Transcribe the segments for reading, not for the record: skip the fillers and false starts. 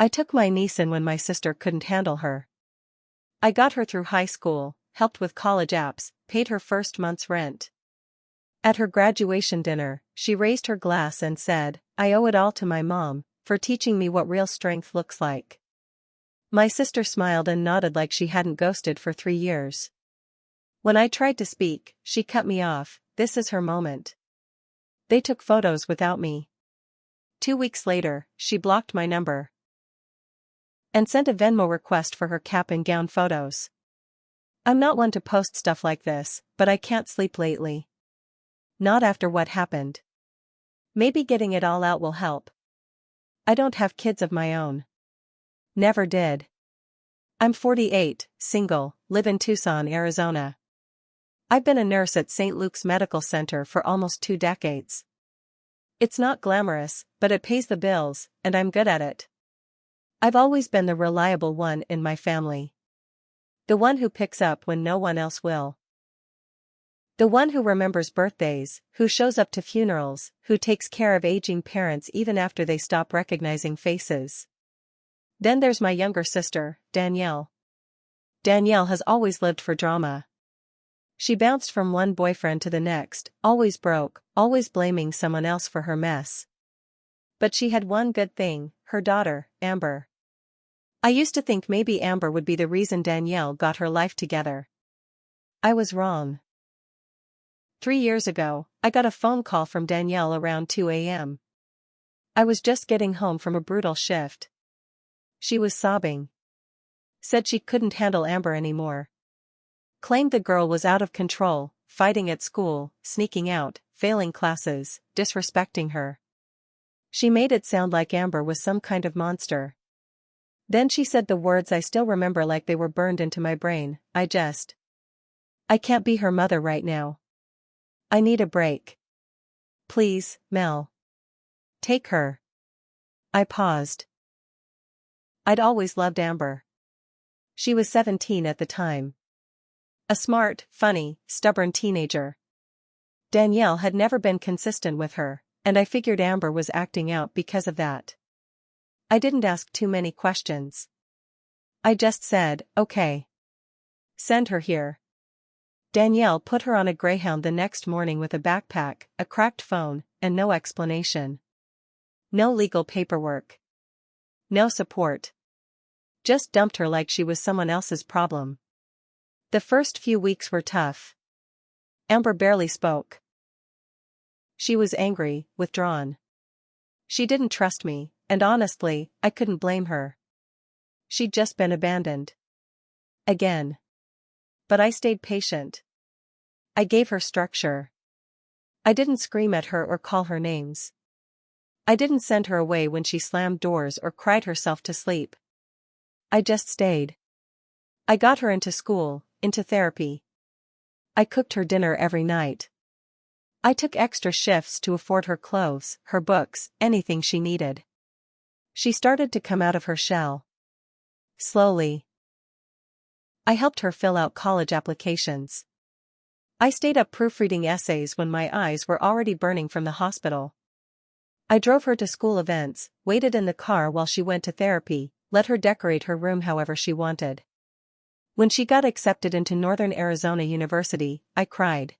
I took my niece in when my sister couldn't handle her. I got her through high school, helped with college apps, paid her first month's rent. At her graduation dinner, she raised her glass and said, "I owe it all to my mom, for teaching me what real strength looks like." My sister smiled and nodded like she hadn't ghosted for 3 years. When I tried to speak, she cut me off. This is her moment. They took photos without me. 2 weeks later, she blocked my number and sent a Venmo request for her cap and gown photos. I'm not one to post stuff like this, but I can't sleep lately. Not after what happened. Maybe getting it all out will help. I don't have kids of my own. Never did. I'm 48, single, live in Tucson, Arizona. I've been a nurse at St. Luke's Medical Center for almost 2 decades. It's not glamorous, but it pays the bills, and I'm good at it. I've always been the reliable one in my family. The one who picks up when no one else will. The one who remembers birthdays, who shows up to funerals, who takes care of aging parents even after they stop recognizing faces. Then there's my younger sister, Danielle. Danielle has always lived for drama. She bounced from one boyfriend to the next, always broke, always blaming someone else for her mess. But she had one good thing, her daughter, Amber. I used to think maybe Amber would be the reason Danielle got her life together. I was wrong. 3 years ago, I got a phone call from Danielle around 2 a.m. I was just getting home from a brutal shift. She was sobbing. Said she couldn't handle Amber anymore. Claimed the girl was out of control, fighting at school, sneaking out, failing classes, disrespecting her. She made it sound like Amber was some kind of monster. Then she said the words I still remember like they were burned into my brain. I can't be her mother right now. I need a break. Please, Mel. Take her. I paused. I'd always loved Amber. She was 17 at the time. A smart, funny, stubborn teenager. Danielle had never been consistent with her, and I figured Amber was acting out because of that. I didn't ask too many questions. I just said, okay. Send her here. Danielle put her on a Greyhound the next morning with a backpack, a cracked phone, and no explanation. No legal paperwork. No support. Just dumped her like she was someone else's problem. The first few weeks were tough. Amber barely spoke. She was angry, withdrawn. She didn't trust me, and honestly, I couldn't blame her. She'd just been abandoned. Again. But I stayed patient. I gave her structure. I didn't scream at her or call her names. I didn't send her away when she slammed doors or cried herself to sleep. I just stayed. I got her into school, into therapy. I cooked her dinner every night. I took extra shifts to afford her clothes, her books, anything she needed. She started to come out of her shell. Slowly. I helped her fill out college applications. I stayed up proofreading essays when my eyes were already burning from the hospital. I drove her to school events, waited in the car while she went to therapy, let her decorate her room however she wanted. When she got accepted into Northern Arizona University, I cried.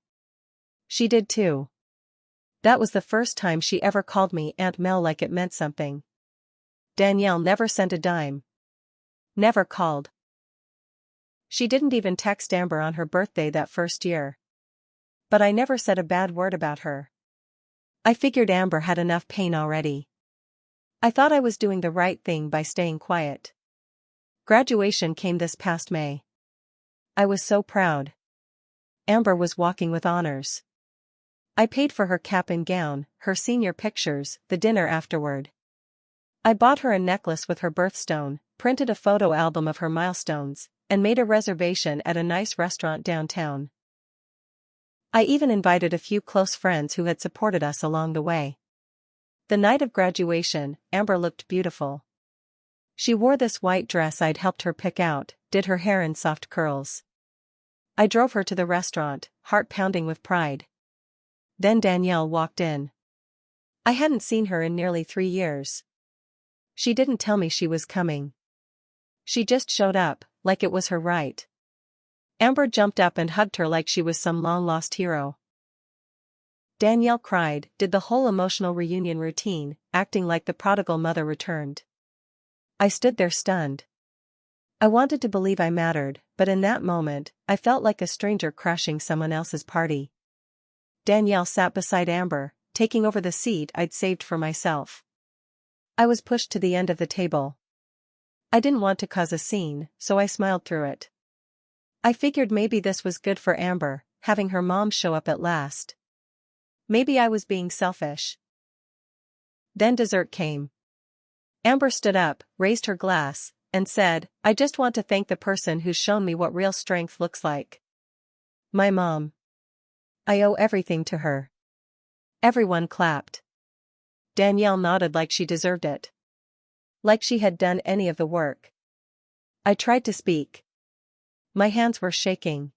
She did too. That was the first time she ever called me Aunt Mel like it meant something. Danielle never sent a dime. Never called. She didn't even text Amber on her birthday that first year. But I never said a bad word about her. I figured Amber had enough pain already. I thought I was doing the right thing by staying quiet. Graduation came this past May. I was so proud. Amber was walking with honors. I paid for her cap and gown, her senior pictures, the dinner afterward. I bought her a necklace with her birthstone, printed a photo album of her milestones, and made a reservation at a nice restaurant downtown. I even invited a few close friends who had supported us along the way. The night of graduation, Amber looked beautiful. She wore this white dress I'd helped her pick out, did her hair in soft curls. I drove her to the restaurant, heart pounding with pride. Then Danielle walked in. I hadn't seen her in nearly 3 years. She didn't tell me she was coming. She just showed up, like it was her right. Amber jumped up and hugged her like she was some long-lost hero. Danielle cried, did the whole emotional reunion routine, acting like the prodigal mother returned. I stood there stunned. I wanted to believe I mattered, but in that moment, I felt like a stranger crashing someone else's party. Danielle sat beside Amber, taking over the seat I'd saved for myself. I was pushed to the end of the table. I didn't want to cause a scene, so I smiled through it. I figured maybe this was good for Amber, having her mom show up at last. Maybe I was being selfish. Then dessert came. Amber stood up, raised her glass, and said, I just want to thank the person who's shown me what real strength looks like. My mom. I owe everything to her. Everyone clapped. Danielle nodded like she deserved it. Like she had done any of the work. I tried to speak. My hands were shaking.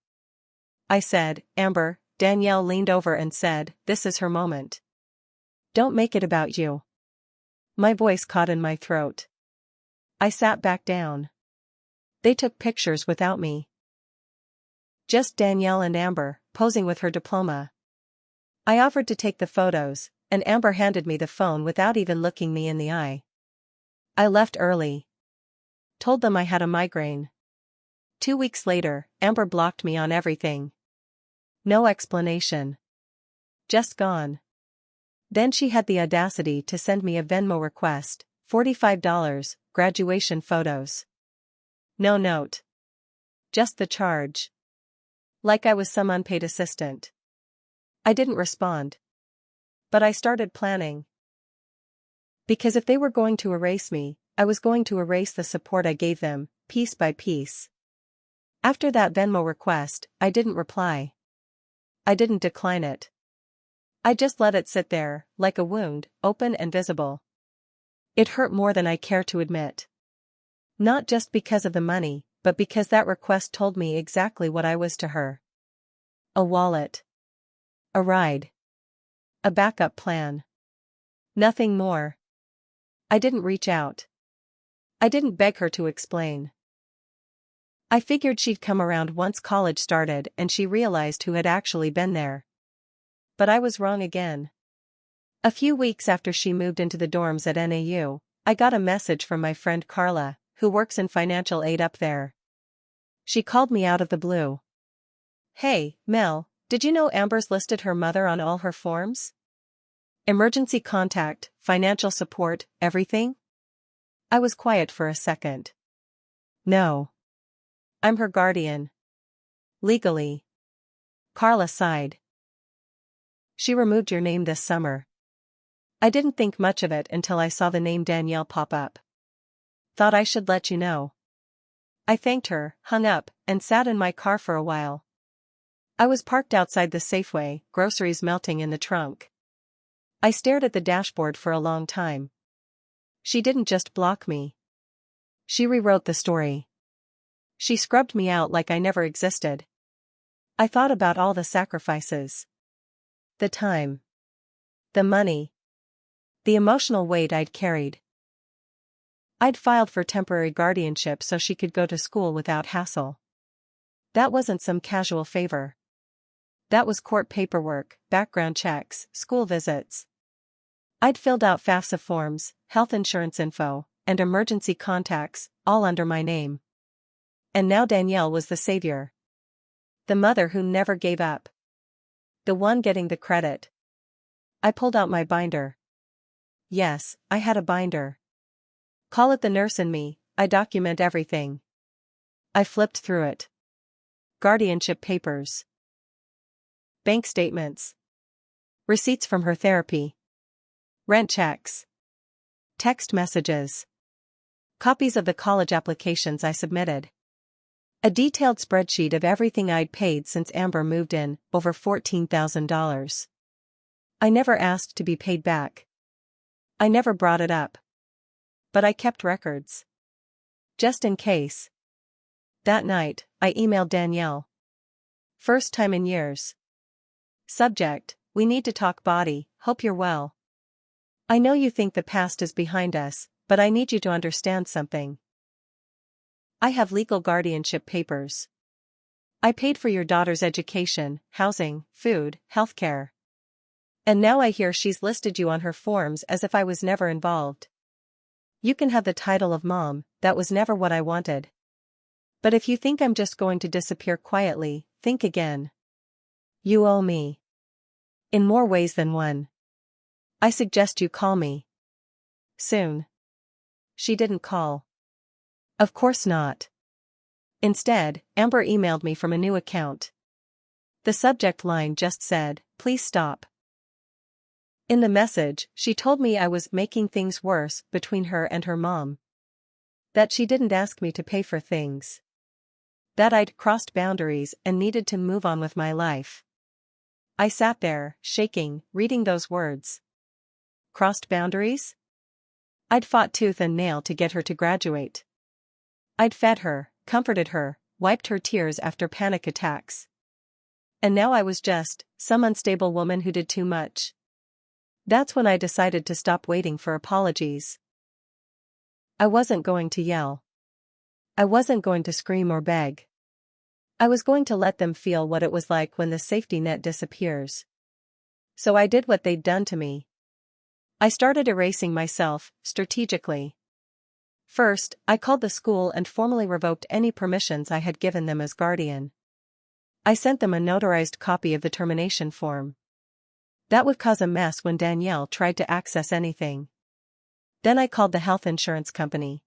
I said, Amber. Danielle leaned over and said, this is her moment. Don't make it about you. My voice caught in my throat. I sat back down. They took pictures without me. Just Danielle and Amber, posing with her diploma. I offered to take the photos, and Amber handed me the phone without even looking me in the eye. I left early. Told them I had a migraine. 2 weeks later, Amber blocked me on everything. No explanation. Just gone. Then she had the audacity to send me a Venmo request, $45, graduation photos. No note. Just the charge. Like I was some unpaid assistant. I didn't respond. But I started planning. Because if they were going to erase me, I was going to erase the support I gave them, piece by piece. After that Venmo request, I didn't reply. I didn't decline it. I just let it sit there, like a wound, open and visible. It hurt more than I care to admit. Not just because of the money, but because that request told me exactly what I was to her. A wallet. A ride. A backup plan. Nothing more. I didn't reach out. I didn't beg her to explain. I figured she'd come around once college started and she realized who had actually been there. But I was wrong again. A few weeks after she moved into the dorms at NAU, I got a message from my friend Carla, who works in financial aid up there. She called me out of the blue. Hey, Mel, did you know Amber's listed her mother on all her forms? Emergency contact, financial support, everything? I was quiet for a second. No. I'm her guardian. Legally. Carla sighed. She removed your name this summer. I didn't think much of it until I saw the name Danielle pop up. Thought I should let you know. I thanked her, hung up, and sat in my car for a while. I was parked outside the Safeway, groceries melting in the trunk. I stared at the dashboard for a long time. She didn't just block me. She rewrote the story. She scrubbed me out like I never existed. I thought about all the sacrifices. The time. The money. The emotional weight I'd carried. I'd filed for temporary guardianship so she could go to school without hassle. That wasn't some casual favor. That was court paperwork, background checks, school visits. I'd filled out FAFSA forms, health insurance info, and emergency contacts, all under my name. And now Danielle was the savior. The mother who never gave up. The one getting the credit. I pulled out my binder. Yes, I had a binder. Call it the nurse in me, I document everything. I flipped through it. Guardianship papers. Bank statements. Receipts from her therapy. Rent checks. Text messages. Copies of the college applications I submitted. A detailed spreadsheet of everything I'd paid since Amber moved in, over $14,000. I never asked to be paid back. I never brought it up. But I kept records. Just in case. That night, I emailed Danielle. First time in years. Subject, we need to talk body, hope you're well. I know you think the past is behind us, but I need you to understand something. I have legal guardianship papers. I paid for your daughter's education, housing, food, healthcare. And now I hear she's listed you on her forms as if I was never involved. You can have the title of mom, that was never what I wanted. But if you think I'm just going to disappear quietly, think again. You owe me. In more ways than one. I suggest you call me. Soon. She didn't call. Of course not. Instead, Amber emailed me from a new account. The subject line just said, "Please stop." In the message, she told me I was making things worse between her and her mom. That she didn't ask me to pay for things. That I'd crossed boundaries and needed to move on with my life. I sat there, shaking, reading those words. Crossed boundaries? I'd fought tooth and nail to get her to graduate. I'd fed her, comforted her, wiped her tears after panic attacks. And now I was just some unstable woman who did too much. That's when I decided to stop waiting for apologies. I wasn't going to yell. I wasn't going to scream or beg. I was going to let them feel what it was like when the safety net disappears. So I did what they'd done to me. I started erasing myself, strategically. First, I called the school and formally revoked any permissions I had given them as guardian. I sent them a notarized copy of the termination form. That would cause a mess when Danielle tried to access anything. Then I called the health insurance company.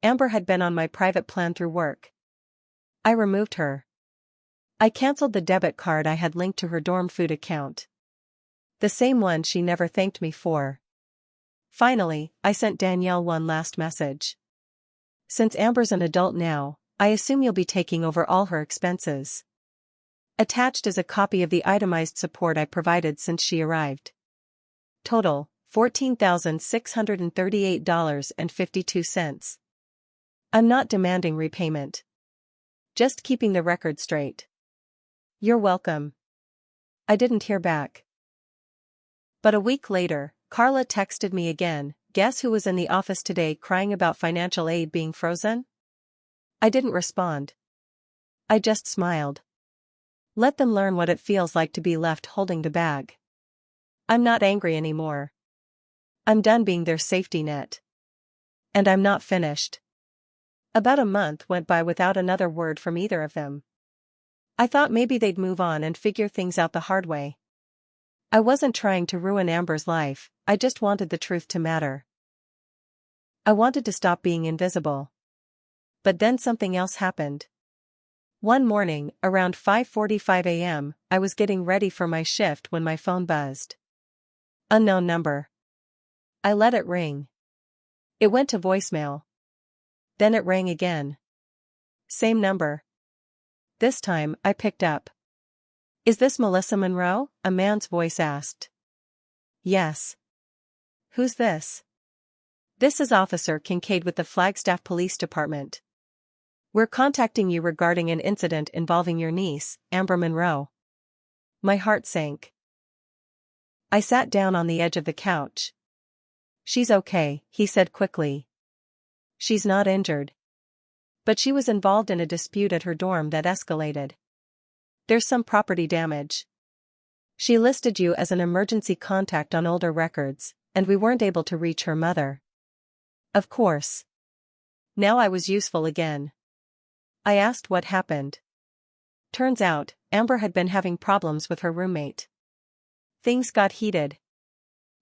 Amber had been on my private plan through work. I removed her. I canceled the debit card I had linked to her dorm food account. The same one she never thanked me for. Finally, I sent Danielle one last message. Since Amber's an adult now, I assume you'll be taking over all her expenses. Attached is a copy of the itemized support I provided since she arrived. Total, $14,638.52. I'm not demanding repayment. Just keeping the record straight. You're welcome. I didn't hear back. But a week later, Carla texted me again. Guess who was in the office today crying about financial aid being frozen? I didn't respond. I just smiled. Let them learn what it feels like to be left holding the bag. I'm not angry anymore. I'm done being their safety net. And I'm not finished. About a month went by without another word from either of them. I thought maybe they'd move on and figure things out the hard way. I wasn't trying to ruin Amber's life, I just wanted the truth to matter. I wanted to stop being invisible. But then something else happened. One morning, around 5:45 a.m., I was getting ready for my shift when my phone buzzed. Unknown number. I let it ring. It went to voicemail. Then it rang again. Same number. This time, I picked up. Is this Melissa Monroe? A man's voice asked. Yes. Who's this? This is Officer Kincaid with the Flagstaff Police Department. We're contacting you regarding an incident involving your niece, Amber Monroe. My heart sank. I sat down on the edge of the couch. She's okay, he said quickly. She's not injured. But she was involved in a dispute at her dorm that escalated. There's some property damage. She listed you as an emergency contact on older records, and we weren't able to reach her mother. Of course. Now I was useful again. I asked what happened. Turns out, Amber had been having problems with her roommate. Things got heated.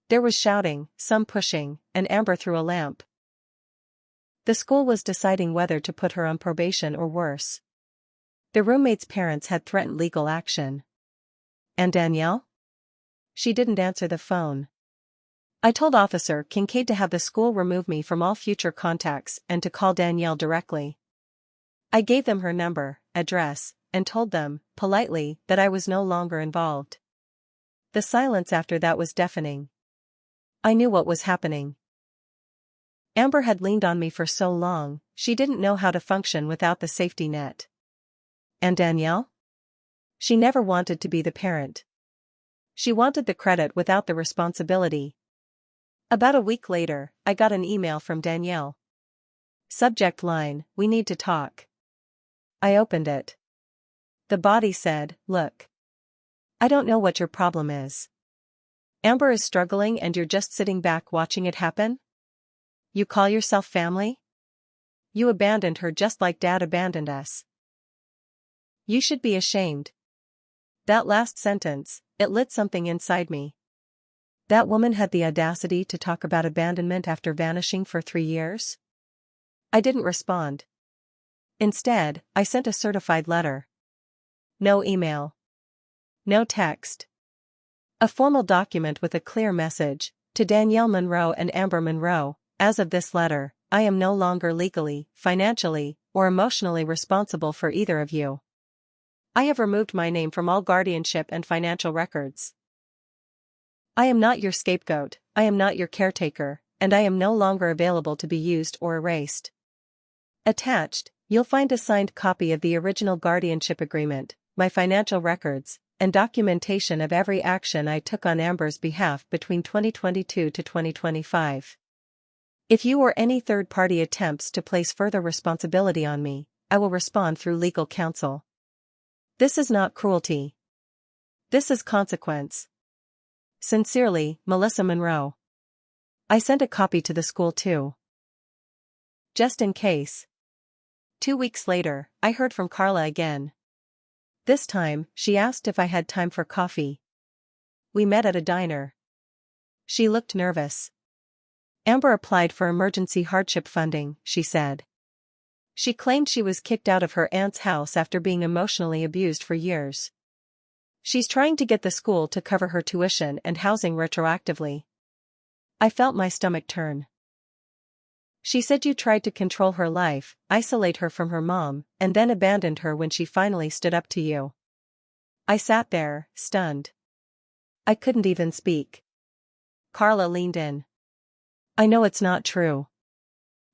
There was shouting, some pushing, and Amber threw a lamp. The school was deciding whether to put her on probation or worse. The roommate's parents had threatened legal action. And Danielle? She didn't answer the phone. I told Officer Kincaid to have the school remove me from all future contacts and to call Danielle directly. I gave them her number, address, and told them, politely, that I was no longer involved. The silence after that was deafening. I knew what was happening. Amber had leaned on me for so long, she didn't know how to function without the safety net. And Danielle? She never wanted to be the parent. She wanted the credit without the responsibility. About a week later, I got an email from Danielle. Subject line, "We need to talk." I opened it. The body said, "Look. I don't know what your problem is. Amber is struggling and you're just sitting back watching it happen? You call yourself family? You abandoned her just like Dad abandoned us. You should be ashamed." That last sentence, it lit something inside me. That woman had the audacity to talk about abandonment after vanishing for 3 years? I didn't respond. Instead, I sent a certified letter. No email. No text. A formal document with a clear message: to Danielle Monroe and Amber Monroe, as of this letter, I am no longer legally, financially, or emotionally responsible for either of you. I have removed my name from all guardianship and financial records. I am not your scapegoat, I am not your caretaker, and I am no longer available to be used or erased. Attached, you'll find a signed copy of the original guardianship agreement, my financial records, and documentation of every action I took on Amber's behalf between 2022 to 2025. If you or any third-party attempts to place further responsibility on me, I will respond through legal counsel. This is not cruelty. This is consequence. Sincerely, Melissa Monroe. I sent a copy to the school too. Just in case. 2 weeks later, I heard from Carla again. This time, she asked if I had time for coffee. We met at a diner. She looked nervous. Amber applied for emergency hardship funding, she said. She claimed she was kicked out of her aunt's house after being emotionally abused for years. She's trying to get the school to cover her tuition and housing retroactively. I felt my stomach turn. She said you tried to control her life, isolate her from her mom, and then abandoned her when she finally stood up to you. I sat there, stunned. I couldn't even speak. Carla leaned in. I know it's not true.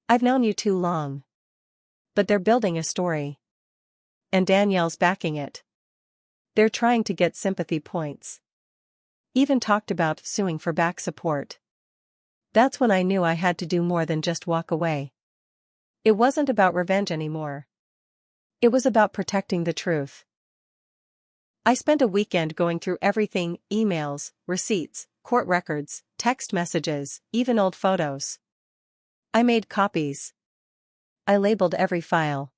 I've known you too long. But they're building a story. And Danielle's backing it. They're trying to get sympathy points. Even talked about suing for back support. That's when I knew I had to do more than just walk away. It wasn't about revenge anymore. It was about protecting the truth. I spent a weekend going through everything: emails, receipts, court records, text messages, even old photos. I made copies. I labeled every file.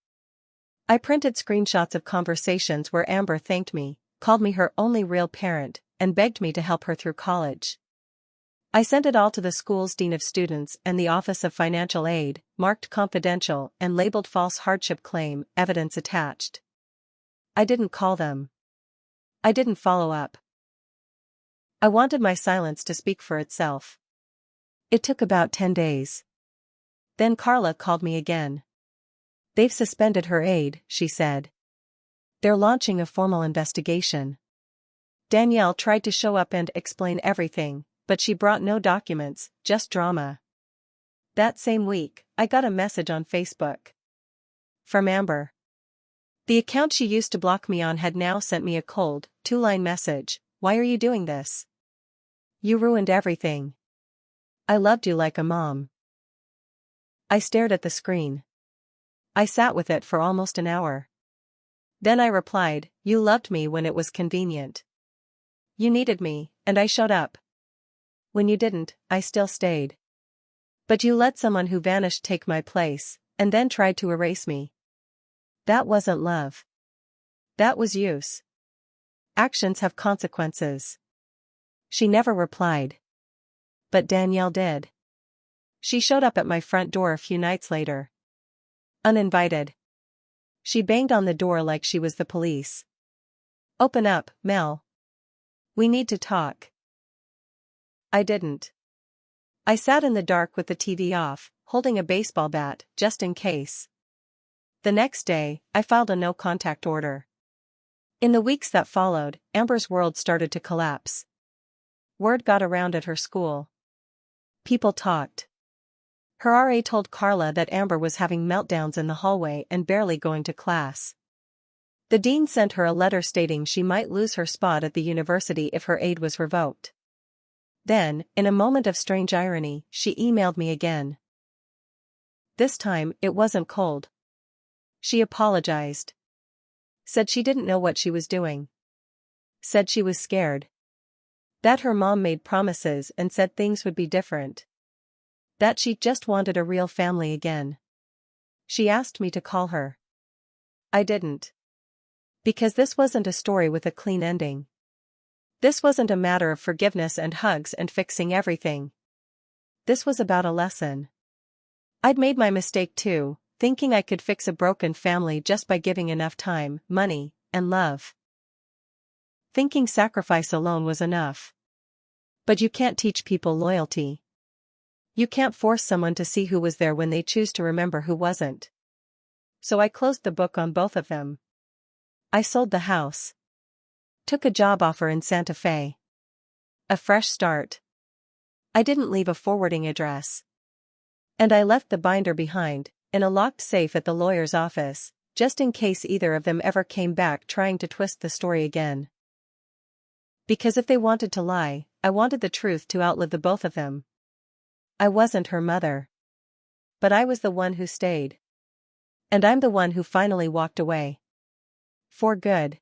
I printed screenshots of conversations where Amber thanked me, called me her only real parent, and begged me to help her through college. I sent it all to the school's dean of students and the Office of Financial Aid, marked confidential and labeled false hardship claim, evidence attached. I didn't call them. I didn't follow up. I wanted my silence to speak for itself. It took about 10 days. Then Carla called me again. They've suspended her aid, she said. They're launching a formal investigation. Danielle tried to show up and explain everything, but she brought no documents, just drama. That same week, I got a message on Facebook. From Amber. The account she used to block me on had now sent me a cold, 2-line message: "Why are you doing this? You ruined everything. I loved you like a mom." I stared at the screen. I sat with it for almost an hour. Then I replied, "You loved me when it was convenient. You needed me, and I showed up. When you didn't, I still stayed. But you let someone who vanished take my place, and then tried to erase me. That wasn't love. That was use. Actions have consequences." She never replied. But Danielle did. She showed up at my front door a few nights later. Uninvited. She banged on the door like she was the police. "Open up, Mel. We need to talk." I didn't. I sat in the dark with the TV off, holding a baseball bat, just in case. The next day, I filed a no-contact order. In the weeks that followed, Amber's world started to collapse. Word got around at her school. People talked. Her RA told Carla that Amber was having meltdowns in the hallway and barely going to class. The dean sent her a letter stating she might lose her spot at the university if her aid was revoked. Then, in a moment of strange irony, she emailed me again. This time, it wasn't cold. She apologized. Said she didn't know what she was doing. Said she was scared. That her mom made promises and said things would be different. That she just wanted a real family again. She asked me to call her. I didn't. Because this wasn't a story with a clean ending. This wasn't a matter of forgiveness and hugs and fixing everything. This was about a lesson. I'd made my mistake too, thinking I could fix a broken family just by giving enough time, money, and love. Thinking sacrifice alone was enough. But you can't teach people loyalty. You can't force someone to see who was there when they choose to remember who wasn't. So I closed the book on both of them. I sold the house. Took a job offer in Santa Fe. A fresh start. I didn't leave a forwarding address. And I left the binder behind, in a locked safe at the lawyer's office, just in case either of them ever came back trying to twist the story again. Because if they wanted to lie, I wanted the truth to outlive the both of them. I wasn't her mother. But I was the one who stayed. And I'm the one who finally walked away. For good.